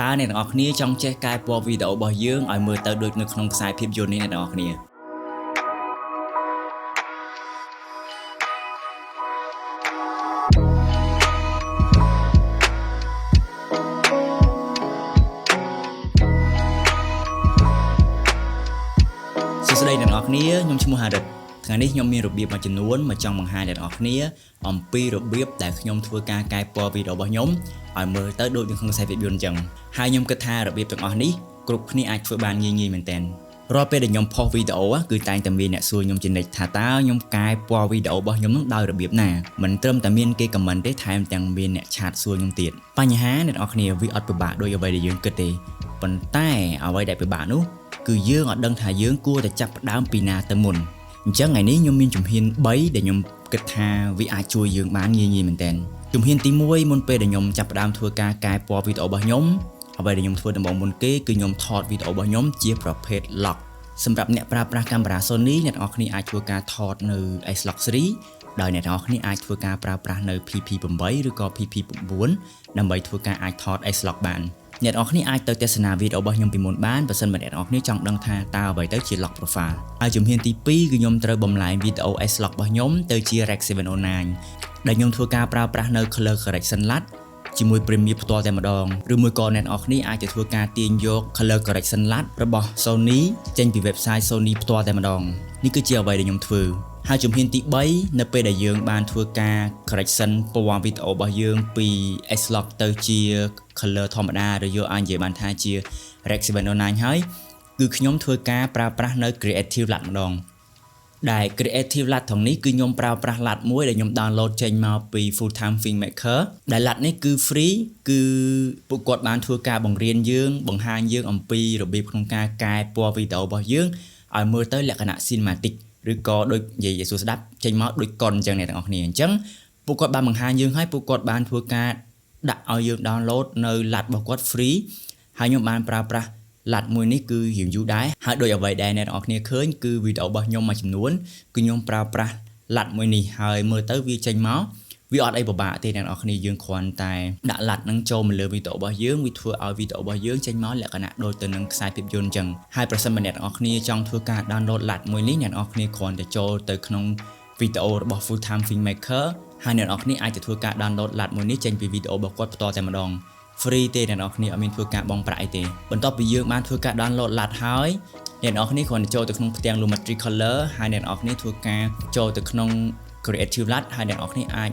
តើអ្នកទាំងអស់គ្នាចង់ចេះកែពណ៌វីដេអូរបស់យើងឲ្យមើលទៅដូចនៅក្នុងខ្សែភាពយន្តនេះអ្នកទាំងអស់គ្នាសួស្តីអ្នកទាំងអស់គ្នាខ្ញុំឈ្មោះហារិតថ្ងៃនេះខ្ញុំមានរបៀបមួយចំនួនមកចង់បង្ហាញអ្នកទាំងអស់គ្នាអំពីរបៀបដែលខ្ញុំធ្វើការកែពណ៌វីដេអូរបស់ខ្ញុំឲ្យមើលទៅដូចនៅក្នុងខ្សែភាពយន្តអញ្ចឹងហើយខ្ញុំគិតថារបៀបទាំងអស់នេះគ្រប់គ្នាអាចធ្វើបានងាយៗមែនទែនរាល់ពេលដែលខ្ញុំផុសវីដេអូគឺតែងតែមានអ្នកសួរខ្ញុំជានិច្ចថាតើខ្ញុំកែពណ៌វីដេអូរបស់ខ្ញុំនឹងដោយរបៀបណាមិនត្រឹមតែមានគេខមមិនទេថែមទាំងមានអ្នកឆាតសួរខ្ញុំទៀតបញ្ហាអ្នកនរគ្នាវាអត់ពិបាកដូចអ្វីដែលយើងគិតទេប៉ុន្តែអ្វីដែលពិបាកនោះគឺយើងអត់ដឹងថាយើងគួរតែចាប់ផ្ដើមពីណាទៅមុនអញ្ចឹងថ្ងៃនេះខ្ញុំមានជំហាន3ដែលខ្ញុំគិតថាវាអាចជួយយើងបានងាយៗមែនទែនជំហានទី1មុនពេលដែលខ្ញុំចាប់ផ្ដើមធ្វើការកែពណ៌វីដេអូរបស់ខ្ញុំអ្វីដែលខ្ញុំធ្វើដំបូងមុនគេគឺខ្ញុំថតវីដេអូរបស់ខ្ញុំជាប្រភេទ lock សម្រាប់អ្នកប្រើប្រាស់កាមេរ៉ា Sony អ្នកនរគ្នាអាចធ្វើការថតនៅ S-Log Series ដោយអ្នកនរគ្នាអាចធ្វើការប្រើប្រាស់នៅ PP8 ឬក៏ PP9 ដើម្បីធ្វើការអាចថត S-Log បានអ្នកនរគ្នាអាចទៅទស្សនាវីដេអូរបស់ខ្ញុំពីមុនបានបើសិនបើអ្នកនរគ្នាចង់ដឹងថាតើអ្វីទៅជា lock profile ហើយជំហានទី2គឺខ្ញុំត្រូវបំលែងវីដេអូ S-Log របស់ខ្ញុំទៅជា Rec 709ដែលខ្ញុំធ្វើការប្រើប្រាស់នៅ Color Correction LUT ជាមួយ Premiere ផ្ទាល់តែម្ដងឬមួយក៏អ្នកនរគ្នាអាចទៅធ្វើការទាញយក Color Correction LUT របស់ Sony ចេញពី website Sony ផ្ទាល់តែម្ដងនេះគឺជាអ្វីដែលខ្ញុំធ្វើហើយជំហានទី3នៅពេលដែលយើងបានធ្វើការ correction ពណ៌វីដេអូរបស់យើងពី S-Log ទៅជា color ធម្មតាឬយកអាចនិយាយបានថាជា Rec 709ហើយគឺខ្ញុំធ្វើការប្រើប្រាស់នៅ Creative LUT ម្ដងដែល Creative LUT ថងនេះគឺខ្ញុំប្រើប្រាស់ LUT មួយដែលខ្ញុំ download ចេញមកពី Full Time Filmmaker ដែល LUT នេះគឺ free គឺពួកគាត់បានធ្វើការបង្រៀនយើងបង្ហាញយើងអំពីរបៀបក្នុងការកែពណ៌វីដេអូរបស់យើងឲ្យមើលទៅលក្ខណៈ cinematicឬក៏ដូចនិយាយឲ្យសួរស្ដាប់ចេញមកដូចកុនអញ្ចឹងអ្នកទាំងអស់គ្នាអញ្ចឹងពួកគាត់បានបង្ហាញយើងហើយពួកគាត់បានធ្វើការដាក់ឲ្យយើង download នៅ LUT របស់គាត់ free ហើយខ្ញុំបានប្រើប្រាស់ LUT មួយនេះគឺរៀងយូរដែរហើយដូចអ្វីដែលអ្នកទាំងអស់គ្នាឃើញគឺវីដេអូរបស់ខ្ញុំមួយចំនួនគឺខ្ញុំប្រើប្រាស់ LUT មួយនេះហើយមើលទៅវាចេញមកវាអត់អីពិបាកទេអ្នកទាំងអស់គ្នាយើងគ្រាន់តែដាក់ LUT ហ្នឹងចូលមកលើវីដេអូរបស់យើងវាធ្វើឲ្យវីដេអូរបស់យើងចេញមកលក្ខណៈដូចទៅនឹងខ្សែភាពយន្តអញ្ចឹងហើយប្រសិនបើអ្នកទាំងអស់គ្នាចង់ធ្វើការ download LUT មួយនេះអ្នកទាំងអស់គ្នាគ្រាន់តែចូលទៅក្នុងវីដេអូរបស់ Full Time Filmmaker ហើយអ្នកទាំងអស់គ្នាអាចទៅធ្វើការ download LUT មួយនេះចេញពីវីដេអូរបស់គាត់ផ្ទាល់តែម្ដង free ទេអ្នកទាំងអស់គ្នាអត់មានធ្វើការបង់ប្រាក់អីទេបន្ទាប់ពីយើងបានធ្វើការ download LUT ហើយអ្នកទាំងអស់គ្នាគ្រាន់តែចូលទៅក្នុងផ្ទាំង Lumetri Color ហើយអ្នកទាំងអស់គ្នាធ្វើការចូលទៅក្នុង Creative LUT ហើយអ្នកទាំងអស់គ្នាអាច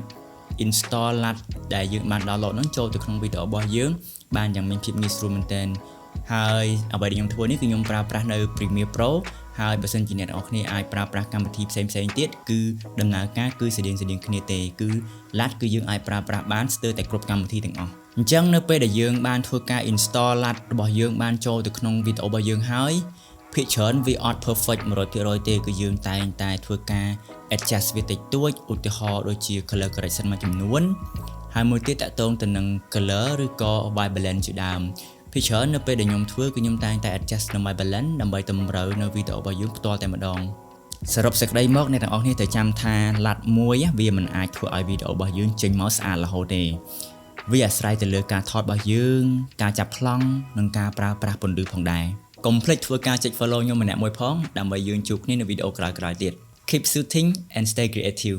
install LUT ដែលយើងបាន download ហ្នឹងចូលទៅក្នុងវីដេអូរបស់យើងបានយ៉ាងមានភាពងាយស្រួលមែនទែនហើយអ្វីដែលខ្ញុំធ្វើនេះគឺខ្ញុំប្រើប្រាស់នៅ Premiere Pro ហើយបើសិនជាអ្នកនរគ្នាអាចប្រើប្រាស់កម្មវិធីផ្សេងៗទៀតគឺដំណើរការគឺស្តៀងគ្នាទេគឺ LUT គឺយើងអាចប្រើប្រាស់បានស្ទើរតែគ្រប់កម្មវិធីទាំងអស់អញ្ចឹងនៅពេលដែលយើងបានធ្វើការ install LUT របស់យើងបានចូលទៅក្នុងវីដេអូរបស់យើងហើយភាគច្រើនវាអត់ perfect 100%ទេគឺយើងតែងតែធ្វើការ adjust វាតិចតួចឧទាហរណ៍ដូចជា color correction មួយចំនួនហើយមួយទៀតតាក់ទងទៅនឹង color ឬក៏ white balance ជាដើមភាគច្រើននៅពេលដែលខ្ញុំធ្វើគឺខ្ញុំតែងតែ adjust នៅ white balance ដើម្បីតម្រូវនៅវីដេអូរបស់យើងផ្ទាល់តែម្ដងសរុបសេចក្តីមកអ្នកទាំងអស់គ្នាត្រូវចាំថា LUT មួយវាមិនអាចធ្វើឲ្យវីដេអូរបស់យើងចេញមកស្អាតរហូតទេវាអាស្រ័យទៅលើការថតរបស់យើងការចាប់ប្លង់និងការប្រើប្រាស់ពន្លឺផងដែរកុំភ្លេចធ្វើការចុច follow ខ្ញុំម្នាក់មួយផងដើម្បីយើងជួបគ្នានៅវីដេអូក្រោយៗទៀត Keep shooting and stay creative